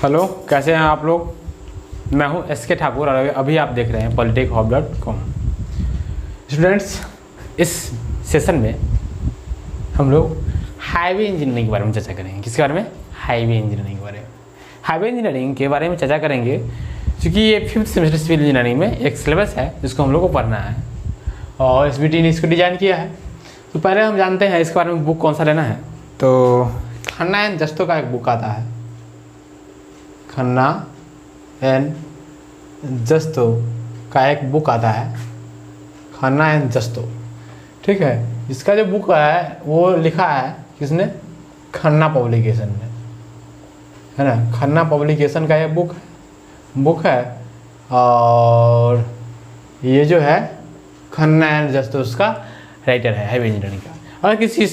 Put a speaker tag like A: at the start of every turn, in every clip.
A: Hello, कैसे हैं आप लोग। मैं हूं एस के ठाकुर और अभी आप देख रहे हैं politicshub.com। स्टूडेंट्स, इस सेशन में हम लोग हाईवे इंजीनियरिंग के बारे में चर्चा करेंगे। किसके बारे में? हाईवे इंजीनियरिंग के बारे में। हाईवे इंजीनियरिंग के बारे में चर्चा करेंगे क्योंकि ये 5th सेमेस्टर सिविल इंजीनियरिंग में एक सिलेबस है जिसको हम लोग को पढ़ना है और SBT ने इसको डिज़ाइन किया है। तो पहले हम जानते हैं इसके बारे में बुक कौन सा लेना है। तो खन्ना एंड जस्तो का एक बुक आता है, खन्ना एंड जस्तो का एक बुक आता है, खन्ना एंड जस्तो। ठीक है, इसका जो बुक है वो लिखा है किसने? खन्ना पब्लिकेशन ने, है ना। खन्ना पब्लिकेशन का ये बुक है और ये जो है खन्ना एंड जस्तो उसका राइटर है हाईवे इंजीनियरिंग का। और किसी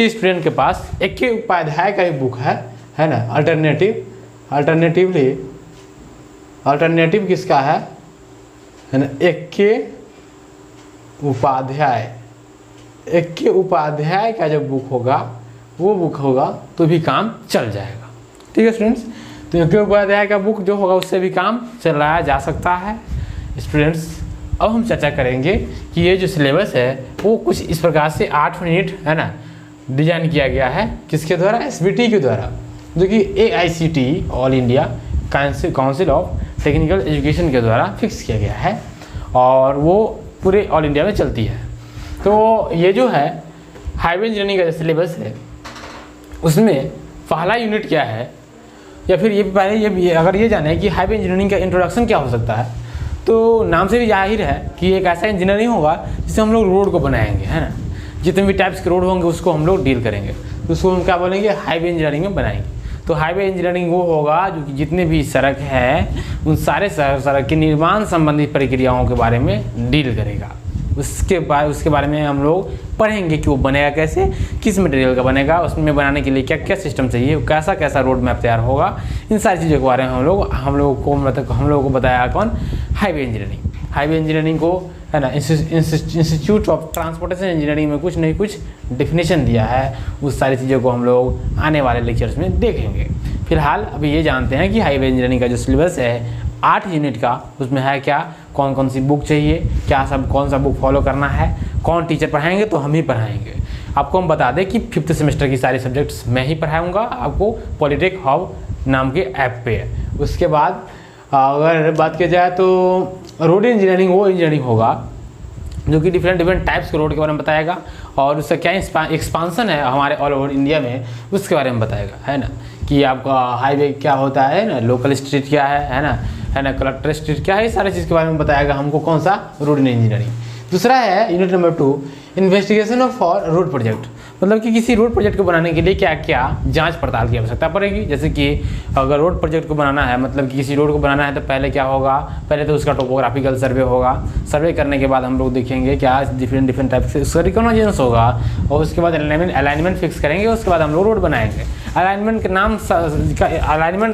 A: स्टूडेंट के पास एक के उपाध्याय का ही बुक है ना। अल्टरनेटिव किसका है ना। एक के उपाध्याय का जो बुक होगा वो बुक होगा तो भी काम चल जाएगा। ठीक है स्टूडेंट्स, तो एक के उपाध्याय का बुक जो होगा उससे भी काम चलाया जा सकता है। स्टूडेंट्स, अब हम चर्चा करेंगे कि ये जो सिलेबस है वो कुछ इस प्रकार से 8 यूनिट है ना डिजाइन किया गया है। किसके द्वारा? SBT के द्वारा, जो कि AICTE all India council of technical education के द्वारा फिक्स किया गया है और वो पूरे ऑल इंडिया में चलती है। तो ये जो है हाईवे इंजीनियरिंग का जो सिलेबस है उसमें पहला यूनिट क्या है, या फिर ये पहले अगर ये जाने कि हाईवे इंजीनियरिंग का इंट्रोडक्शन क्या हो सकता है, तो नाम से भी जाहिर है कि एक ऐसा इंजीनियरिंग होगा जिससे हम लोग रोड को बनाएंगे, है ना। जितने भी टाइप्स के रोड होंगे उसको हम लोग डील करेंगे, तो उसको हम क्या बोलेंगे? हाईवे इंजीनियरिंग में बनाएंगे। तो हाईवे इंजीनियरिंग वो होगा जो कि जितने भी सड़क हैं उन सारे सड़क के निर्माण संबंधी प्रक्रियाओं के बारे में डील करेगा। उसके बारे में हम लोग पढ़ेंगे कि वो बनेगा कैसे, किस मटेरियल का बनेगा, उसमें बनाने के लिए क्या क्या सिस्टम चाहिए, कैसा रोड मैप तैयार होगा। इन सारी चीज़ों के बारे में हम लोगों को बताया कौन? हाईवे इंजीनियरिंग को, है ना। इंस्टीट्यूट ऑफ ट्रांसपोर्टेशन इंजीनियरिंग में कुछ नहीं कुछ डेफिनेशन दिया है। उस सारी चीज़ों को हम लोग आने वाले लेक्चर्स में देखेंगे। फिलहाल अभी ये जानते हैं कि हाईवे इंजीनियरिंग का जो सिलेबस है 8 यूनिट का, उसमें है क्या, कौन कौन सी बुक चाहिए, कौन सा बुक फॉलो करना है, कौन टीचर पढ़ाएंगे, तो हम ही पढ़ाएंगे। आपको हम बता दें कि 5th सेमेस्टर की सारी सब्जेक्ट्स मैं ही पढ़ाऊँगा आपको पॉलिटिक-हब नाम के ऐप पे। उसके बाद अगर बात की जाए तो रोड इंजीनियरिंग वो इंजीनियरिंग होगा जो कि डिफरेंट टाइप्स के रोड के बारे में बताएगा और उसका क्या एक्सपांसन है हमारे ऑल ओवर इंडिया में उसके बारे में बताएगा, है ना। कि आपका हाईवे क्या होता है ना, लोकल स्ट्रीट क्या है ना, कलेक्टर स्ट्रीट क्या है, ये सारी चीज़ के बारे में बताएगा हमको कौन सा? Road engineering. दूसरा है unit number 2, investigation of for road project. मतलब कि किसी रोड प्रोजेक्ट को बनाने के लिए क्या क्या जांच पड़ताल की आवश्यकता पड़ेगी। जैसे कि अगर रोड प्रोजेक्ट को बनाना है, मतलब कि किसी रोड को बनाना है तो पहले क्या होगा? पहले तो उसका टोपोग्राफिकल सर्वे होगा। सर्वे करने के बाद हम लोग देखेंगे क्या डिफरेंट टाइप से उसका रिकॉग्निजेंस होगा और उसके बाद अलाइनमेंट फिक्स करेंगे। उसके बाद हम लोग रोड बनाएंगे। अलाइनमेंट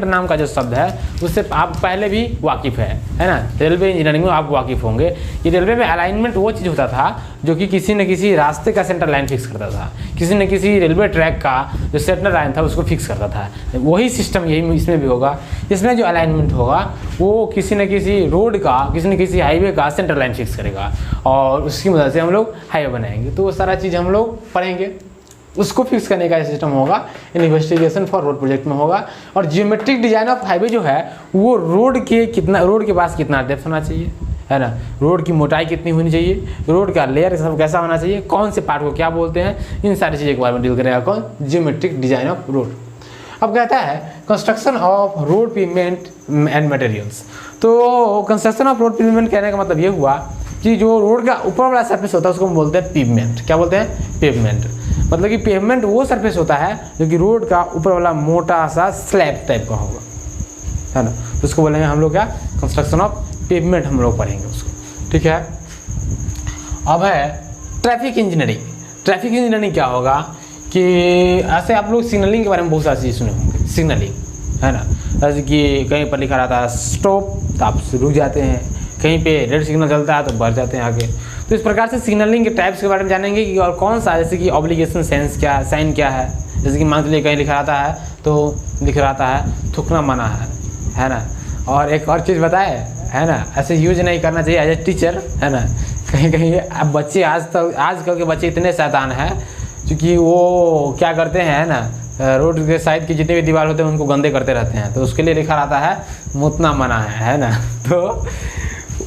A: नाम का जो शब्द है उससे आप पहले भी वाकिफ़ है ना। रेलवे इंजीनियरिंग में आप वाकिफ़ होंगे। ये रेलवे में अलाइनमेंट वो चीज़ होता था जो कि किसी न किसी रास्ते का सेंटर लाइन फिक्स करता था, किसी न किसी रेलवे ट्रैक का जो सेंटर लाइन था उसको फिक्स करता था। वही सिस्टम यही इसमें भी होगा। इसमें जो अलाइनमेंट होगा वो किसी न किसी रोड का, किसी न किसी हाईवे का सेंटर लाइन फिक्स करेगा और उसकी मदद से हम लोग हाईवे बनाएंगे। तो वो सारा चीज़ हम लोग पढ़ेंगे। उसको फिक्स करने का सिस्टम होगा इन्वेस्टिगेशन फॉर रोड प्रोजेक्ट में होगा। और जियोमेट्रिक डिजाइन ऑफ हाईवे जो है वो रोड के पास कितना डेप्थ होना चाहिए, है ना। रोड की मोटाई कितनी होनी चाहिए, रोड का लेयर सब कैसा होना चाहिए, कौन से पार्ट को क्या बोलते हैं, इन सारी चीज़ों के बारे में डील करेगा कौन? Geometric design of road. अब कहता है construction of road pavement and materials. तो कंस्ट्रक्शन ऑफ रोड पेवमेंट कहने का मतलब ये हुआ कि जो रोड का ऊपर वाला सरफेस होता है उसको हम बोलते हैं पेवमेंट। क्या बोलते हैं? पेवमेंट। मतलब कि पेवमेंट वो सरफेस होता है जो कि रोड का ऊपर वाला मोटा सा स्लैब टाइप का होगा, है ना। तो उसको बोलेंगे हम लोग क्या? कंस्ट्रक्शन ऑफ पेवमेंट हम लोग पढ़ेंगे उसको। ठीक है। अब है ट्रैफिक इंजीनियरिंग। ट्रैफिक इंजीनियरिंग क्या होगा कि ऐसे आप लोग सिग्नलिंग के बारे में बहुत सारी चीज़ सुने होंगे। सिग्नलिंग, है ना। जैसे कि कहीं पर लिखा रहता है स्टॉप तो आप रुक जाते हैं, कहीं पे रेड सिग्नल चलता है तो बढ़ जाते हैं आगे। तो इस प्रकार से सिग्नलिंग के टाइप्स के बारे में जानेंगे कि और कौन सा, जैसे कि ऑब्लिगेशन साइन क्या है। जैसे कि मान लीजिए कहीं लिखा रहता है तो लिख रहता है थूकना मना है, है ना। और एक और चीज़ बताए, है ना, ऐसे यूज नहीं करना चाहिए एज ए टीचर, है ना। कहीं कहीं अब बच्चे आजकल के बच्चे इतने शैतान हैं, क्योंकि वो क्या करते हैं, है ना, रोड के साइड की जितने भी दीवार होते हैं उनको गंदे करते रहते हैं। तो उसके लिए लिखा रहता है मुतना मना है ना। तो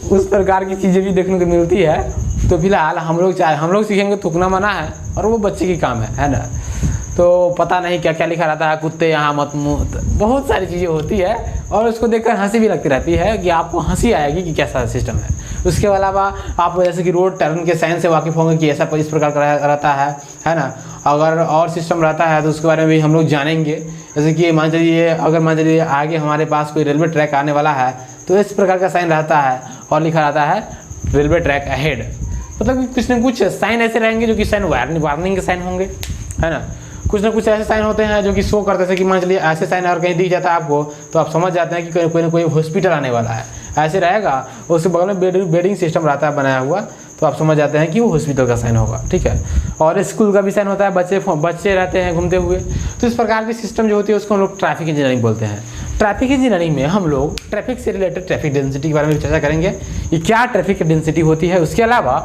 A: उस प्रकार की चीज़ें भी देखने को मिलती है। तो फिलहाल हम लोग सीखेंगे थूकना मना है और वो बच्चे की काम है ना। तो पता नहीं क्या क्या लिखा रहता है, कुत्ते यहाँ मत मुँह, बहुत सारी चीज़ें होती है और उसको देखकर हंसी भी लगती रहती है कि आपको हंसी आएगी कि कैसा सिस्टम है। उसके अलावा आप जैसे कि रोड टर्न के साइन से वाकिफ़ होंगे कि ऐसा इस प्रकार का रहता है ना। अगर और सिस्टम रहता है तो उसके बारे में भी हम लोग जानेंगे। जैसे कि मान लीजिए आगे हमारे पास कोई रेलवे ट्रैक आने वाला है तो इस प्रकार का साइन रहता है और लिखा रहता है रेलवे ट्रैक अहेड। मतलब कुछ न कुछ साइन ऐसे रहेंगे जो कि साइन वार्निंग के साइन होंगे, है ना। कुछ ना कुछ ऐसे साइन होते हैं जो कि शो करते हैं कि मान चलिए ऐसे साइन और कहीं दिख जाता है आपको तो आप समझ जाते हैं कि कोई ना कोई हॉस्पिटल आने वाला है, ऐसे रहेगा। उसके बगल में बेडिंग सिस्टम रहता है बनाया हुआ, तो आप समझ जाते हैं कि वो हॉस्पिटल का साइन होगा, ठीक है। और स्कूल का भी साइन होता है, बच्चे रहते हैं घूमते हुए। तो इस प्रकार की सिस्टम जो होती है उसको हम लोग ट्रैफिक इंजीनियरिंग बोलते हैं। ट्रैफिक इंजीनियरिंग में हम लोग ट्रैफिक से रिलेटेड ट्रैफिक डेंसिटी के बारे में चर्चा करेंगे कि क्या ट्रैफिक डेंसिटी होती है। उसके अलावा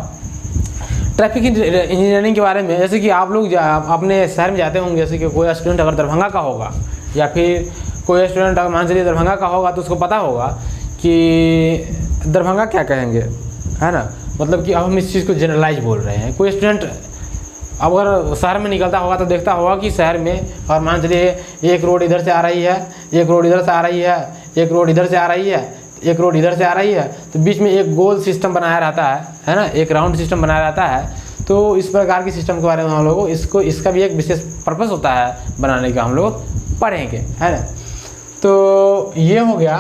A: ट्रैफिक इंजीनियरिंग के बारे में, जैसे कि आप लोग अपने शहर में जाते होंगे, जैसे कि कोई स्टूडेंट अगर दरभंगा का होगा या फिर कोई स्टूडेंट अगर मान चलिए दरभंगा का होगा तो उसको पता होगा कि दरभंगा क्या कहेंगे, है ना। मतलब कि अब हम इस चीज़ को जनरलाइज बोल रहे हैं। कोई स्टूडेंट अगर शहर में निकलता होगा तो देखता होगा कि शहर में, और मान चलिए एक रोड इधर से आ रही है, एक रोड इधर से आ रही है, एक रोड इधर से आ रही है, एक रोड इधर से आ रही है, तो बीच में एक गोल सिस्टम बनाया रहता है ना, एक राउंड सिस्टम बनाया रहता है। तो इस प्रकार की सिस्टम के बारे में हम लोग इसका भी एक विशेष पर्पस होता है बनाने का, हम लोग पढ़ेंगे, है ना। तो ये हो गया,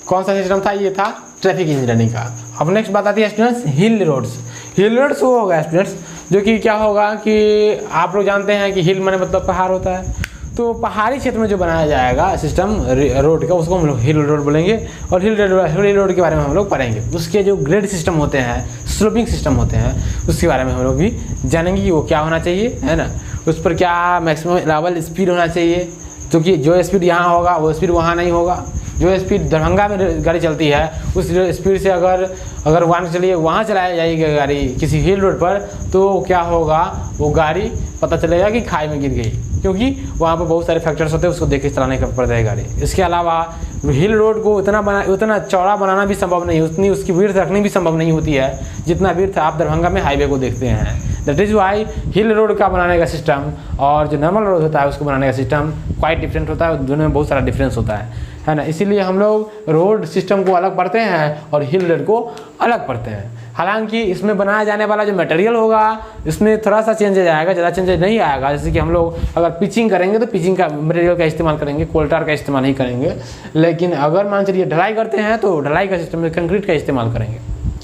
A: कौन सा सिस्टम था, ये था ट्रैफिक इंजीनियरिंग का। अब नेक्स्ट बात आती है स्टूडेंट्स हिल रोड्स। हिल रोड्स वो होगा स्टूडेंट्स जो कि क्या होगा कि आप लोग जानते हैं कि हिल माने मतलब पहाड़ होता है। तो पहाड़ी क्षेत्र में जो बनाया जाएगा सिस्टम रोड का उसको हम लोग हिल रोड बोलेंगे। और हिल रोड के बारे में हम लोग पढ़ेंगे। उसके जो ग्रेड सिस्टम होते हैं, स्लोपिंग सिस्टम होते हैं, उसके बारे में हम लोग भी जानेंगे कि वो क्या होना चाहिए, है ना। उस पर क्या मैक्सिमम अलाउबल स्पीड होना चाहिए, क्योंकि जो स्पीड यहाँ होगा वो स्पीड वहाँ नहीं होगा। जो स्पीड दरभंगा में गाड़ी चलती है उस स्पीड से अगर वहाँ चलिए वहाँ चलाया जाएगी गाड़ी किसी हिल रोड पर, तो क्या होगा, वो गाड़ी पता चलेगा कि खाई में गिर गई, क्योंकि वहाँ पर बहुत सारे फैक्टर्स होते हैं, उसको देख के चलाने का पड़ता है गाड़ी। इसके अलावा हिल रोड को उतना चौड़ा बनाना भी संभव नहीं, उतनी उसकी विड्थ रखनी भी संभव नहीं होती है जितना विड्थ आप दरभंगा में हाईवे को देखते हैं। That is why hill road का बनाने का सिस्टम और जो नॉर्मल रोड होता है उसको बनाने का सिस्टम क्वाइट डिफरेंट होता है, दोनों में बहुत सारा डिफरेंस होता है ना। इसीलिए हम लोग रोड सिस्टम को अलग पढ़ते हैं और हिल रोड को अलग पढ़ते हैं। हालांकि इसमें बनाया जाने वाला जो मटेरियल होगा इसमें थोड़ा सा चेंजेज आएगा, ज़्यादा चेंजेज नहीं आएगा। जैसे कि हम लोग अगर पिचिंग करेंगे तो पिचिंग का मटेरियल का इस्तेमाल करेंगे, कोल्टार का इस्तेमाल नहीं करेंगे। लेकिन अगर मान चलिए ढलाई करते हैं तो ढलाई का सिस्टम में कंक्रीट का इस्तेमाल करेंगे,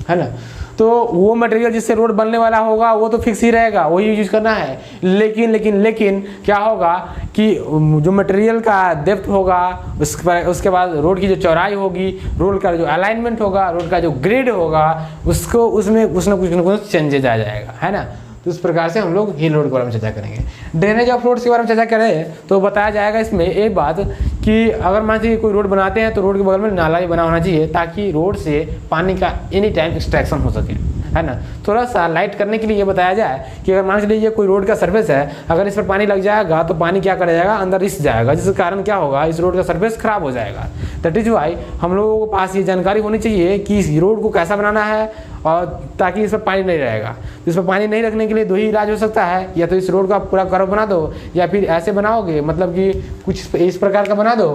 A: है ना। तो वो मटेरियल जिससे रोड बनने वाला होगा वो तो फिक्स ही रहेगा, वही यूज करना है। लेकिन क्या होगा कि जो मटेरियल का डेप्थ होगा उसके बाद रोड की जो चौड़ाई होगी, रोड का जो अलाइनमेंट होगा, रोड का जो ग्रेड होगा, उसको उसमें कुछ ना कुछ चेंजेज आ जाएगा, है ना। तो इस प्रकार से हम लोग हिल रोड के बारे में चर्चा करेंगे। ड्रेनेज ऑफ रोड्स के बारे में चर्चा करें तो बताया जाएगा इसमें एक बात कि अगर मान लीजिए कोई रोड बनाते हैं तो रोड के बगल में नाला भी बना होना चाहिए ताकि रोड से पानी का एनी टाइम एक्सट्रैक्शन हो सके, है ना। थोड़ा सा लाइट करने के लिए ये बताया जाए कि अगर मान लीजिए कोई रोड का सर्फेस है, अगर इस पर पानी लग जाएगा तो पानी क्या कर जाएगा, अंदर रिस जाएगा, जिसके कारण क्या होगा, इस रोड का सर्फेस खराब हो जाएगा। दैट इज वाई हम लोगों के पास ये जानकारी होनी चाहिए कि इस रोड को कैसा बनाना है और ताकि इस पर पानी नहीं रहेगा। इस पर पानी नहीं रखने के लिए दो ही इलाज हो सकता है, या तो इस रोड का पूरा कर्व बना दो या फिर ऐसे बनाओगे, मतलब कि कुछ इस प्रकार का बना दो,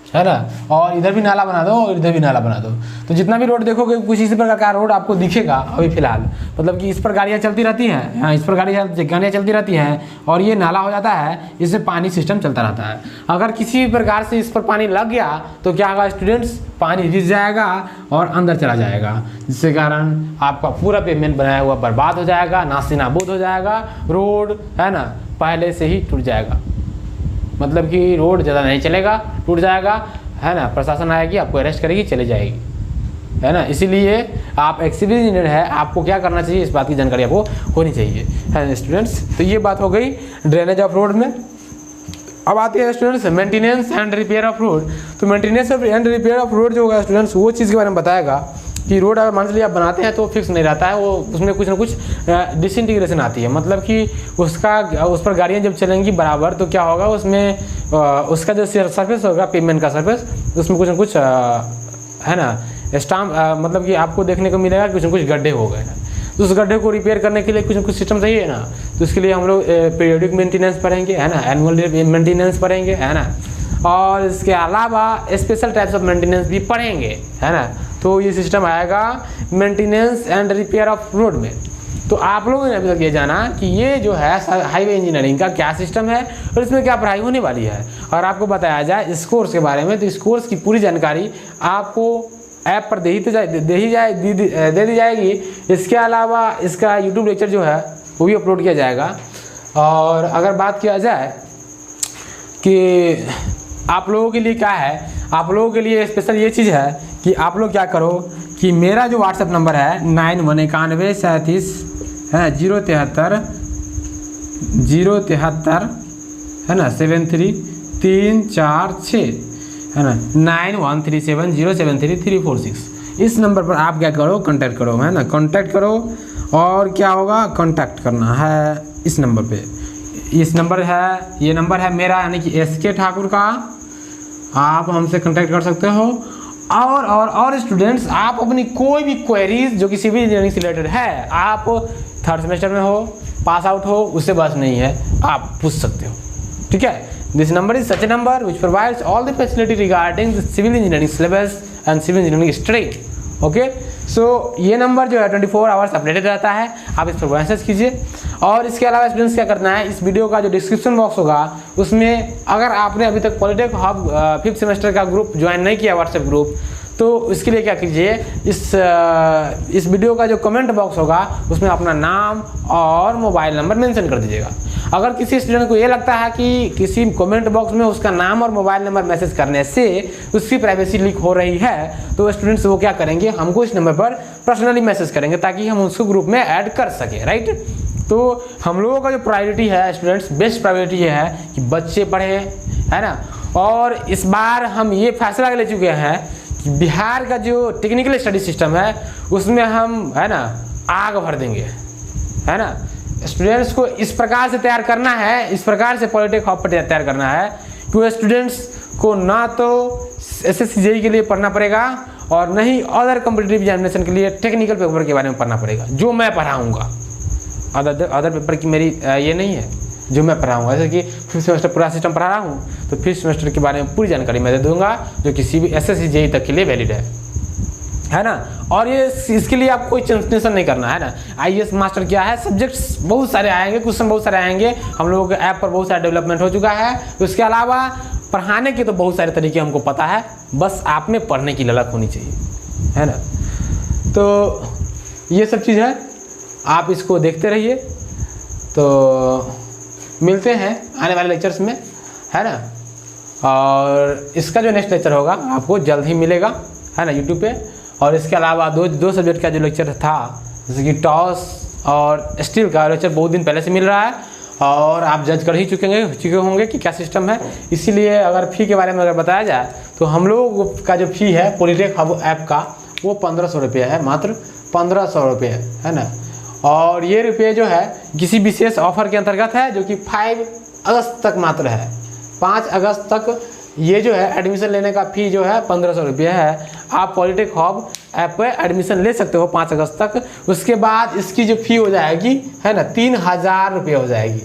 A: है ना, और इधर भी नाला बना दो और इधर भी नाला बना दो। तो जितना भी रोड देखोगे कुछ इसी प्रकार का रोड आपको दिखेगा अभी फिलहाल, मतलब कि इस पर गाड़ियाँ चलती रहती हैं, हाँ इस पर गाड़ियाँ चलती रहती हैं और ये नाला हो जाता है, इससे पानी सिस्टम चलता रहता है। अगर किसी भी प्रकार से इस पर पानी लग गया तो क्या होगा स्टूडेंट्स, पानी रिस जाएगा और अंदर चला जाएगा, जिसके कारण आपका पूरा पेमेंट बनाया हुआ बर्बाद हो जाएगा, नास्ते नाबूद हो जाएगा, रोड, है ना, पहले से ही टूट जाएगा। मतलब कि रोड ज़्यादा नहीं चलेगा, टूट जाएगा, है ना, प्रशासन आएगी आपको अरेस्ट करेगी, चले जाएगी, है ना। इसीलिए आप एक सिविल इंजीनियर है, आपको क्या करना चाहिए इस बात की जानकारी आपको होनी चाहिए, है ना स्टूडेंट्स। तो ये बात हो गई ड्रेनेज ऑफ रोड में। अब आती है students maintenance and repair of road. तो maintenance and repair of road जो होगा स्टूडेंट्स वो चीज़ के बारे में बताएगा कि रोड अगर मान लीजिए आप बनाते हैं तो फिक्स नहीं रहता है, वो उसमें कुछ ना कुछ डिसइंटीग्रेशन आती है, मतलब कि उस पर गाड़ियाँ जब चलेंगी बराबर तो क्या होगा उसमें उसका जो सरफेस होगा पेमेंट का सरफेस उसमें कुछ ना कुछ है ना स्टाम्प मतलब कि आपको देखने को मिलेगा कुछ ना कुछ गड्ढे हो गए हैं। तो उस गड्ढे को रिपेयर करने के लिए कुछ ना कुछ सिस्टम चाहिए ना, तो उसके लिए हम लोग पीरियडिक मेंटेनेंस पढ़ेंगे है ना, एनुअल मेंटेनेंस पढ़ेंगे है ना, और इसके अलावा स्पेशल टाइप्स ऑफ मेंटेनेंस भी पढ़ेंगे है ना। तो ये सिस्टम आएगा maintenance and repair of road में। तो आप लोगों ने अभी तक ये जाना कि ये जो है हाईवे इंजीनियरिंग का क्या सिस्टम है और इसमें क्या पढ़ाई होने वाली है, और आपको बताया जाए इस कोर्स के बारे में। तो इस कोर्स की पूरी जानकारी आपको ऐप पर दे दी जाएगी। इसके अलावा इसका यूट्यूब लेक्चर जो है वो भी अपलोड किया जाएगा। और अगर बात किया जाए कि आप लोगों के लिए क्या है, आप लोगों के लिए स्पेशल ये चीज़ है कि आप लोग क्या करो कि मेरा जो व्हाट्सएप नंबर है 919137 है 073 है ना 73346 है ना 9137073346। इस नंबर पर आप क्या करो कांटेक्ट करो है ना, कांटेक्ट करो। और क्या होगा कांटेक्ट करना है इस नंबर पे। इस नंबर है, ये नंबर है मेरा यानी कि SK ठाकुर का, आप हमसे कांटेक्ट कर सकते हो। और स्टूडेंट्स आप अपनी कोई भी क्वेरीज जो कि सिविल इंजीनियरिंग से रिलेटेड है, आप 3rd सेमेस्टर में हो पास आउट हो उससे बस नहीं है, आप पूछ सकते हो, ठीक है। This number is such a number which provides all the facility regarding the civil engineering syllabus and civil engineering stream. Okay, so ये नंबर जो है 24 आवर्स अपडेटेड रहता है, आप इस पर मैसेज कीजिए। और इसके अलावा स्टूडेंट्स क्या करना है, इस वीडियो का जो डिस्क्रिप्शन बॉक्स होगा उसमें अगर आपने अभी तक पॉलिटेक हब 5th सेमेस्टर का ग्रुप ज्वाइन नहीं किया व्हाट्सएप ग्रुप, तो इसके लिए क्या कीजिए, इस वीडियो का जो कमेंट बॉक्स होगा उसमें अपना नाम और मोबाइल नंबर मेंशन कर दीजिएगा। अगर किसी स्टूडेंट को ये लगता है कि किसी कमेंट बॉक्स में उसका नाम और मोबाइल नंबर मैसेज करने से उसकी प्राइवेसी लीक हो रही है, तो स्टूडेंट्स वो क्या करेंगे, हमको इस नंबर पर पर्सनली मैसेज करेंगे ताकि हम उसको ग्रुप में ऐड कर सकें, राइट। तो हम लोगों का जो प्रायोरिटी है स्टूडेंट्स, बेस्ट प्रायोरिटी ये है कि बच्चे पढ़ें है ना। और इस बार हम ये फैसला ले चुके हैं कि बिहार का जो टेक्निकल स्टडी सिस्टम है उसमें हम है ना आग भर देंगे है ना। स्टूडेंट्स को इस प्रकार से तैयार करना है, इस प्रकार से पॉलिटेक हब पर तैयार करना है कि स्टूडेंट्स को ना तो SSC JEE के लिए पढ़ना पड़ेगा और न ही अदर कॉम्पिटिटिव एग्जामिनेशन के लिए टेक्निकल पेपर के बारे में पढ़ना पड़ेगा जो मैं पढ़ाऊँगा। अदर पेपर की मेरी ये नहीं है जो मैं पढ़ाऊँगा, जैसे कि 5th सेमेस्टर पूरा सिस्टम पढ़ा रहा हूँ तो 5th सेमेस्टर के बारे में पूरी जानकारी मैं दे दूँगा जो किसी भी SSC JEE तक के लिए वैलिड है ना। और ये इसके लिए आपको कोई टेंशन नहीं करना है ना। IAS मास्टर क्या है, सब्जेक्ट्स बहुत सारे आएंगे, क्वेश्चन बहुत सारे आएंगे, हम लोगों के ऐप पर बहुत सारा डेवलपमेंट हो चुका है। उसके अलावा पढ़ाने के तो बहुत सारे तरीके हमको पता है, बस आप में पढ़ने की ललक होनी चाहिए है ना। तो ये सब चीज़ है, आप इसको देखते रहिए। तो मिलते हैं आने वाले लेक्चर्स में है ना। और इसका जो नेक्स्ट लेक्चर होगा आपको जल्द ही मिलेगा है ना यूट्यूब पे। और इसके अलावा दो सब्जेक्ट का जो लेक्चर था जैसे कि टॉस और स्टील का लेक्चर बहुत दिन पहले से मिल रहा है और आप जज कर ही चुके होंगे कि क्या सिस्टम है। इसीलिए अगर फ़ी के बारे में अगर बताया जाए तो हम लोग का जो फ़ी है पॉलिटेक हब ऐप का वो 1500 रुपये है, मात्र 1500 रुपये है ना। और ये रुपये जो है किसी विशेष ऑफर के अंतर्गत है जो कि 5 अगस्त तक मात्र है। 5 अगस्त तक ये जो है एडमिशन लेने का फ़ी जो है 1500 रुपये है। आप पॉलिटेक हब ऐप पे एडमिशन ले सकते हो 5 अगस्त तक। उसके बाद इसकी जो फ़ी हो जाएगी है ना 3000 रुपये हो जाएगी,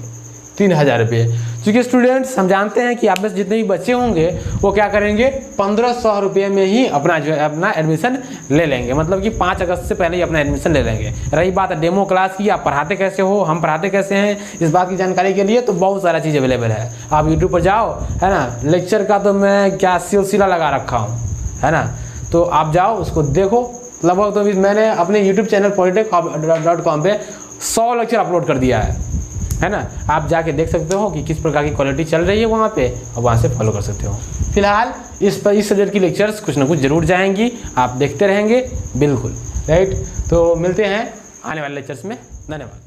A: 3000 रुपये। क्योंकि स्टूडेंट्स हम जानते हैं कि आप में जितने भी बच्चे होंगे वो क्या करेंगे 1500 रुपये में ही अपना एडमिशन ले लेंगे, मतलब कि 5 अगस्त से पहले ही अपना एडमिशन ले लेंगे। रही बात डेमो क्लास की, आप पढ़ाते कैसे हो, हम पढ़ाते कैसे हैं, इस बात की जानकारी के लिए तो बहुत सारा चीज़ अवेलेबल है। आप यूट्यूब पर जाओ है ना, लेक्चर का तो मैं क्या सिलसिला लगा रखा हूँ है ना, तो आप जाओ उसको देखो। लगभग तो मैंने अपने यूट्यूब चैनल polytechhub.com पे 100 लेक्चर अपलोड कर दिया है ना। आप जाके देख सकते हो कि किस प्रकार की क्वालिटी चल रही है वहाँ पे और वहाँ से फॉलो कर सकते हो। फिलहाल इस सब्जेक्ट की लेक्चर्स कुछ ना कुछ जरूर जाएंगी, आप देखते रहेंगे बिल्कुल, राइट। तो मिलते हैं आने वाले लेक्चर्स में, धन्यवाद।